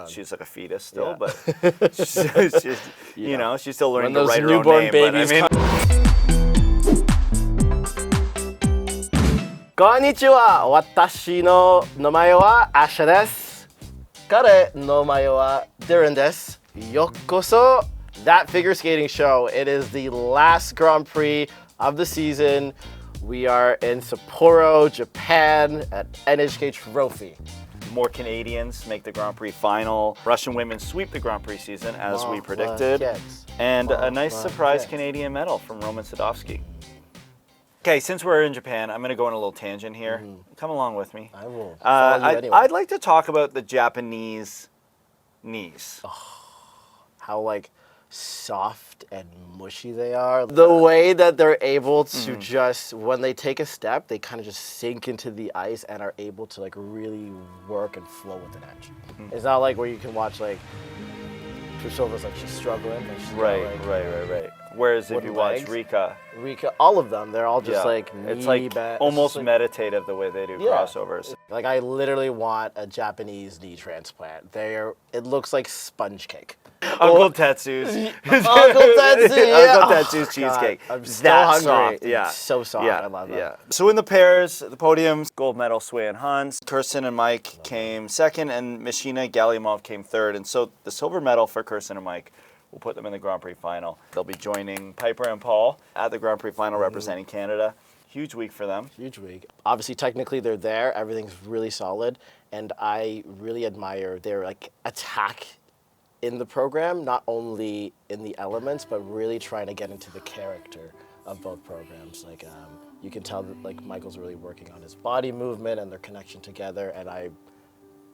She's like a fetus still, Yeah. but she's, you know, she's still learning to write her own newborn name. babies But, I mean, こんにちは。私の名前はアシャです。彼の名前はディランです。ようこそ That Figure Skating Show. It is the last Grand Prix of the season. We are in Sapporo, Japan at NHK Trophy. more Canadians make the Grand Prix final. Russian women sweep the Grand Prix season as we predicted. And a nice surprise Canadian medal from Roman Sadovsky. Okay, since we're in Japan, I'm going to go on a little tangent here. Come along with me. I will. Follow you anyway. I'd like to talk about the Japanese knees. How like soft and mushy they are. The way that they're able to just, when they take a step, they kind of just sink into the ice and are able to like really work and flow with an edge. It's not like where you can watch like Trusova's like she's struggling. And she's Right. Whereas if you watch Rika, all of them, they're all just like it's like almost like, meditative the way they do crossovers. Like I literally want a Japanese knee transplant. It looks like sponge cake. Uncle Tetsu's. Uncle Tetsu's cheesecake. I'm so that hungry. soft. Yeah. It's so soft. I love it. Yeah. So in the pairs, the podiums, gold medal Sui and Hans. Kirsten and Mike came second, and Mishina Galyamov came third. And so the silver medal for Kirsten and Mike will put them in the Grand Prix final. They'll be joining Piper and Paul at the Grand Prix final representing Canada. Huge week for them. Huge week. Obviously, technically, they're there. Everything's really solid. And I really admire their like attack in the program, not only in the elements, but really trying to get into the character of both programs. Like you can tell that like Michael's really working on his body movement and their connection together, and I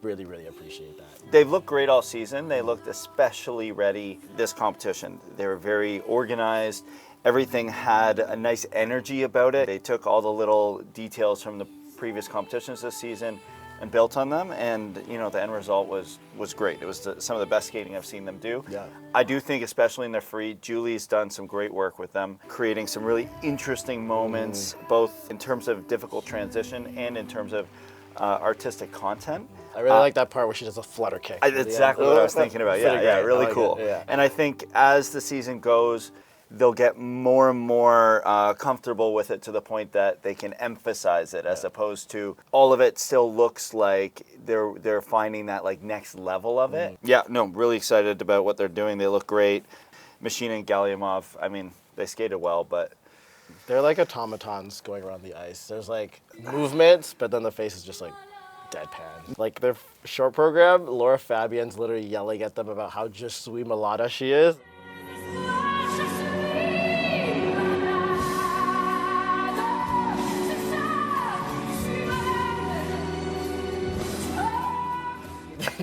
really, really appreciate that. They've looked great all season. They looked especially ready this competition. They were very organized. Everything had a nice energy about it. They took all the little details from the previous competitions this season and built on them, and you know the end result was great. It was some of the best skating I've seen them do. Yeah. I do think, especially in their free, Julie's done some great work with them, creating some really interesting moments, both in terms of difficult transition and in terms of artistic content. I really like that part where she does a flutter kick. Exactly what I was thinking about. Yeah, really cool. Yeah. And I think as the season goes, they'll get more and more comfortable with it to the point that they can emphasize it, as opposed to all of it still looks like they're finding that like next level of it. Yeah, no, really excited about what they're doing. They look great. Machina and Galyamov, I mean, they skated well, but they're like automatons going around the ice. There's like movements, but then the face is just like deadpan. Like their short program, Laura Fabian's literally yelling at them about how just sweet mulata she is.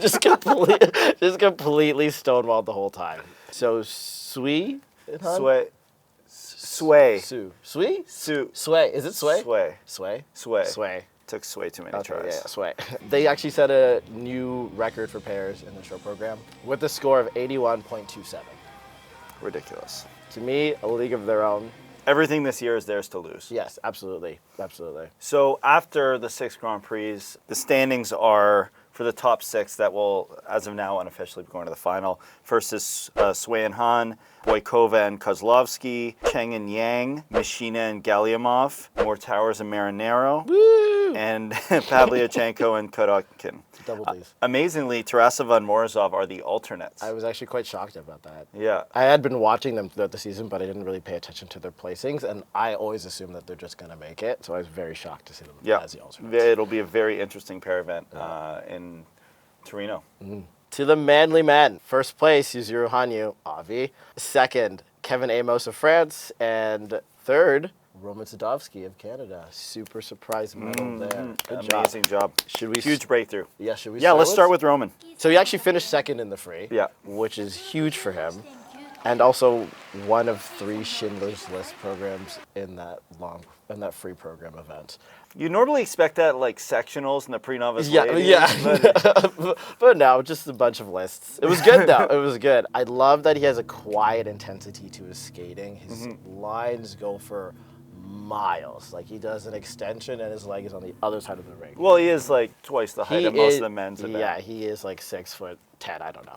just completely stonewalled the whole time. So Sway. Is it Sway? Took Sway too many tries. Yeah, Sway. They actually set a new record for pairs in the short program with a score of 81.27. Ridiculous. To me, a league of their own. Everything this year is theirs to lose. Yes, absolutely. So after the 6 Grand Prix, the standings are for the top 6 that will, as of now, unofficially be going to the final. First is Sui and Han, Boykova and Kozlovsky, Cheng and Yang, Mishina and Galyamov, Moore Towers and Marinero, and Pavlyuchenko and Kodotkin. Double D's. Amazingly, Tarasova and Morozov are the alternates. I was actually quite shocked about that. Yeah. I had been watching them throughout the season, but I didn't really pay attention to their placings, and I always assumed that they're just going to make it, so I was very shocked to see them as the alternates. It'll be a very interesting pair event in Torino. To the manly men, first place, Yuzuru Hanyu, Avi. Second, Kevin Amos of France. And third, Roman Sadovsky of Canada. Super surprise medal there. Good Amazing job. Huge breakthrough. Yeah, should we let's start with Roman. So he actually finished second in the free, which is huge for him. And also one of 3 Schindler's List programs in that free program event. You normally expect that like sectionals and the pre-novice ladies. But no, just a bunch of lists. It was good though. It was good. I love that he has a quiet intensity to his skating. His lines go for miles. Like he does an extension and his leg is on the other side of the ring. Well, he is like twice the height of most of the men's event. Yeah, he is like 6'10". I don't know.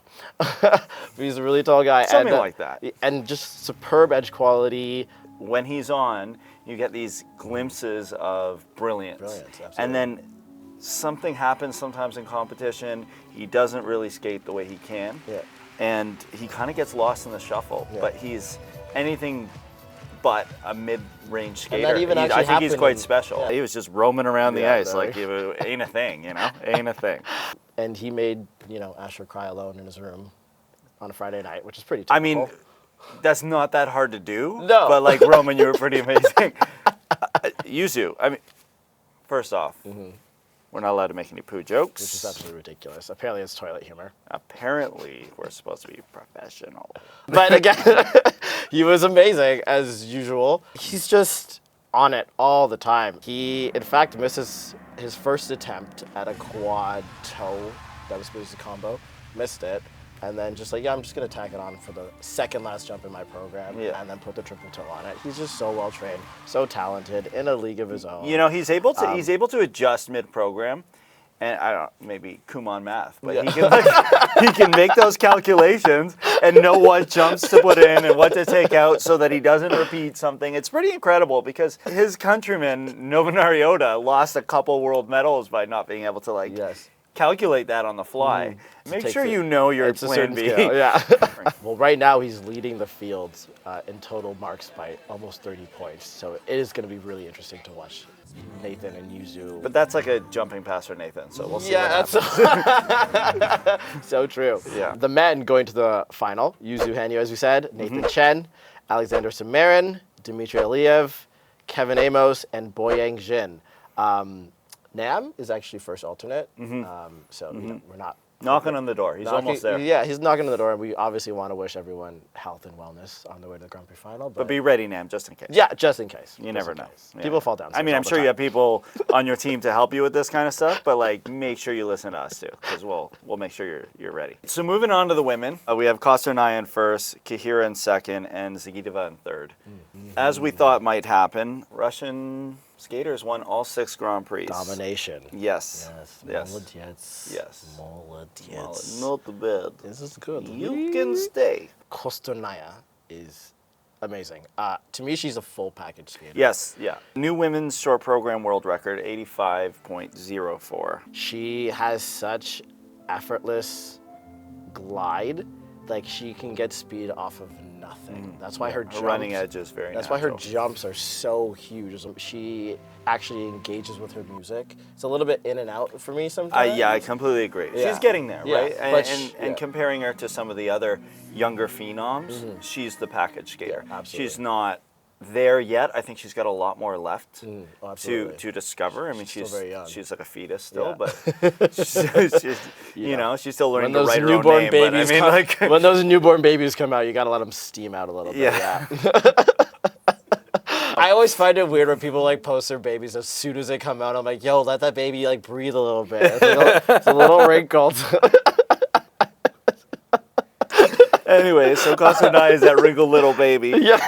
But he's a really tall guy. Something like that. And just superb edge quality. When he's on, you get these glimpses of brilliance. Absolutely. And then something happens sometimes in competition. He doesn't really skate the way he can. Yeah. And he kind of gets lost in the shuffle. Yeah. But he's anything but a mid-range skater. that even actually I think he's happened quite in- special. yeah. He was just roaming around the Yeah, ice very. like it ain't a thing, you know? Ain't a thing. And he made, Asher cry alone in his room on a Friday night, which is pretty typical. I mean, that's not that hard to do. No. But like Roman, you were pretty amazing. Yuzu, I mean, first off, we're not allowed to make any poo jokes. which is absolutely ridiculous. Apparently it's toilet humor. Apparently, we're supposed to be professional. But again, he was amazing as usual. He's just on it all the time. He, in fact, misses his first attempt at a quad toe that was supposed to combo, missed it, and then just like, I'm just gonna tack it on for the second last jump in my program, Yeah. and then put the triple toe on it. He's just so well trained, so talented, in a league of his own. He's able to adjust mid-program. And I don't know, maybe Kumon math, but Yeah. he can make those calculations and know what jumps to put in and what to take out so that he doesn't repeat something. It's pretty incredible because his countryman, Novanariota, lost a couple world medals by not being able to Yes. calculate that on the fly. Make Takes sure it- you know your It's a plan certain B. scale, yeah. Well, right now he's leading the fields in total marks by almost 30 points. So it is going to be really interesting to watch Nathan and Yuzu. But that's like a jumping pass for Nathan, so we'll see yeah, what happens. that's so true. Yeah. The men going to the final: Yuzu Hanyu, as we said, Nathan Chen, Alexander Samarin, Dmitry Aliyev, Kevin Amos, and Boyang Jin. Nam is actually first alternate, so we're not Knocking on the door. He's almost there. Yeah, he's knocking on the door, and we obviously want to wish everyone health and wellness on the way to the Grand Prix final. But be ready, Nam, just in case. yeah, just in case. You never know. Yeah. People fall down. I mean, I'm sure you have people on your team to help you with this kind of stuff, but like, make sure you listen to us too, because we'll make sure you're ready. So moving on to the women, we have Kostornaia in first, Kahira in second, and Zagitova in third. As we thought might happen, Russian skaters won all 6 Grand Prix. Domination. Yes. Yes. Yes. Molodets. Yes. Molodets. Not bad. This is good. You can stay. Kostornaia is amazing. To me, she's a full package skater. Yes, yeah. New women's short program world record, 85.04. She has such effortless glide. Like, she can get speed off of nothing. That's why her jumps, running edge is very That's why her natural. jumps are so huge. She actually engages with her music. It's a little bit in and out for me sometimes. Yeah, I completely agree. Yeah. She's getting there, Yeah, right? but And comparing her to some of the other younger phenoms, she's the package skater. Yeah, absolutely. She's not there yet. I think she's got a lot more left absolutely. to discover. I mean, She's still very young. she's like a fetus still, Yeah. but she's, you know, she's still learning When to those write her own newborn name. But I babies mean, come, like, when those newborn babies come out, you gotta let them steam out a little bit. Yeah. I always find it weird when people like post their babies as soon as they come out. I'm like, yo, let that baby like breathe a little bit. It's a little wrinkled. anyway, so Kostornaia is that wrinkled little baby. Yeah.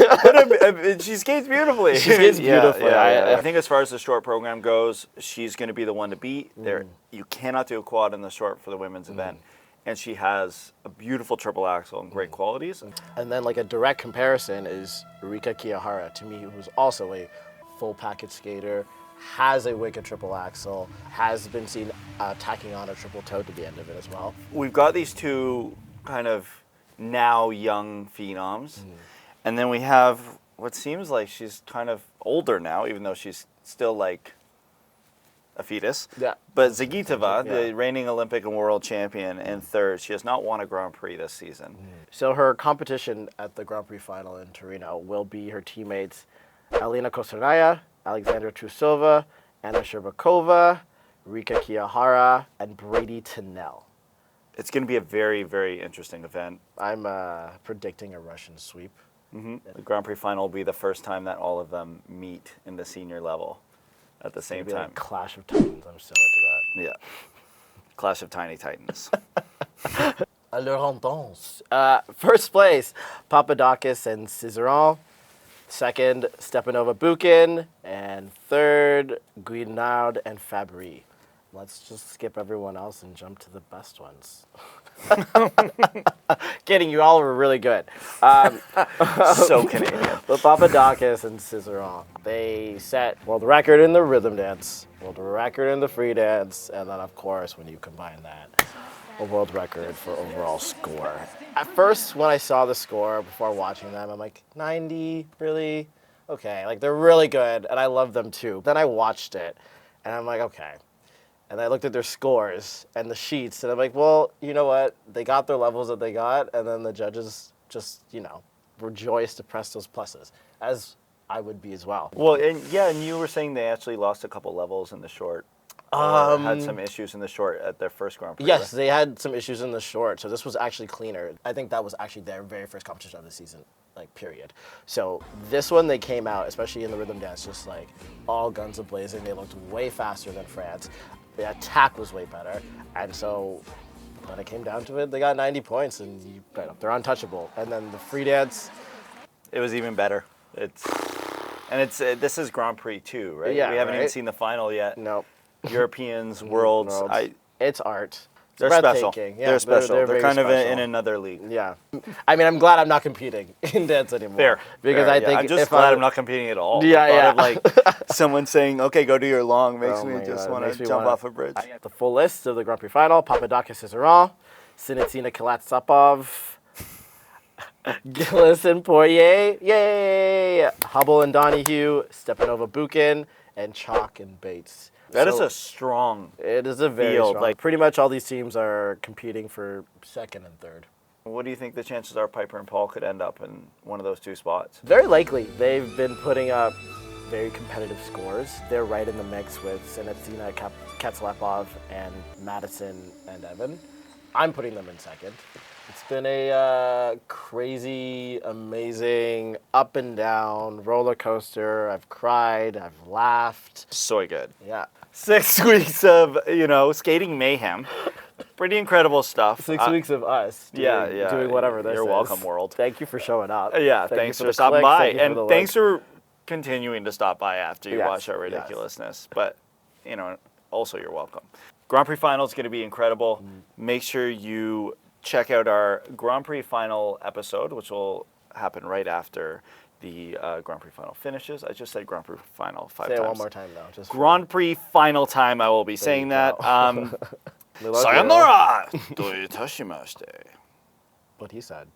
But she skates beautifully. She skates beautifully. I think as far as the short program goes, she's going to be the one to beat. There, you cannot do a quad in the short for the women's event. And she has a beautiful triple axel and great qualities. And then like a direct comparison is Rika Kiyahara, to me, who's also a full package skater, has a wicked triple axel, has been seen tacking on a triple toe to the end of it as well. We've got these two kind of now young phenoms. And then we have what seems like she's kind of older now, even though she's still like a fetus. Yeah. But Zagitova, Yeah. the reigning Olympic and world champion, in third. She has not won a Grand Prix this season. So her competition at the Grand Prix final in Torino will be her teammates Alena Kostornaia, Alexandra Trusova, Anna Sherbakova, Rika Kiyahara, and Brady Tennell. It's going to be a very, very interesting event. I'm predicting a Russian sweep. The Grand Prix final will be the first time that all of them meet in the senior level at the same Maybe time. like Clash of Titans. I'm so into Yeah. Clash of Tiny Titans. that. Alors on danse. First place, Papadakis and Cizeron. Second, Stepanova Bukin. And third, Guinaud and Fabry. Let's just skip everyone else and jump to the best ones. Kidding, you all were really good. So Canadian. But Papadakis and Cizeron, they set world record in the rhythm dance, world record in the free dance, and then of course when you combine that, a world record for overall score. At first, when I saw the score before watching them, I'm like, 90, really? Okay, like they're really good, and I love them too. Then I watched it, and I'm like, okay. And I looked at their scores and the sheets, and I'm like, well, you know what? They got their levels that they got, and then the judges just, rejoiced to press those pluses, as I would be as well. Well, and you were saying they actually lost a couple levels in the short. Or had some issues in the short at their first Grand Prix. Yes, right? they had some issues in the short, so this was actually cleaner. I think that was actually their very first competition of the season, period. So this one, they came out, especially in the rhythm dance, just like all guns a-blazing. They looked way faster than France. The attack was way better, and so when it came down to it, they got 90 points, and they're untouchable. And then the free dance, it was even better. This is Grand Prix 2, right? Yeah, we haven't even right? seen the final yet. no, Europeans, worlds. it's art. It's They're special. breathtaking. Yeah, they're special. They're very kind of special. in another league. Yeah, I mean, I'm glad I'm not competing in dance anymore. Fair. Because Fair, I yeah. think I'm just if glad I'm not competing at all. Yeah, the yeah. thought of someone saying, "Okay, go do your long," makes Oh me my just God, want makes to me jump wanna- off a bridge. The full list of the Grand Prix Final: Papadakis Cizeron, Sinitina Kalatsapov, Gillis and Poirier, yay! Hubble and Donahue, Stepanova Bukin, and Chalk and Bates. That is So a strong. It is a very field, strong. Pretty much all these teams are competing for second and third. What do you think the chances are Piper and Paul could end up in one of those two spots? Very likely. They've been putting up very competitive scores. They're right in the mix with Sinitina Katslepov and Madison and Evan. I'm putting them in second. It's been a crazy, amazing, up and down roller coaster. I've cried, I've laughed. So good. Yeah. 6 weeks of skating mayhem. Pretty incredible stuff. 6 weeks of us doing whatever this You're is. welcome, world. Thank you for showing up. Yeah, Thank you thanks for for the stopping clicks, by. thank you for And the thanks likes. for continuing to stop by after you Yes, watch our yes. ridiculousness. But, also you're welcome. Grand Prix Final is going to be incredible. Make sure you check out our Grand Prix Final episode, which will happen right after the Grand Prix Final finishes. I just said Grand Prix Final 5 Say times. it one more time, though. Just Grand Prix Final time, I will be saying you that. go. Sayonara! Doitashimashite. What he said.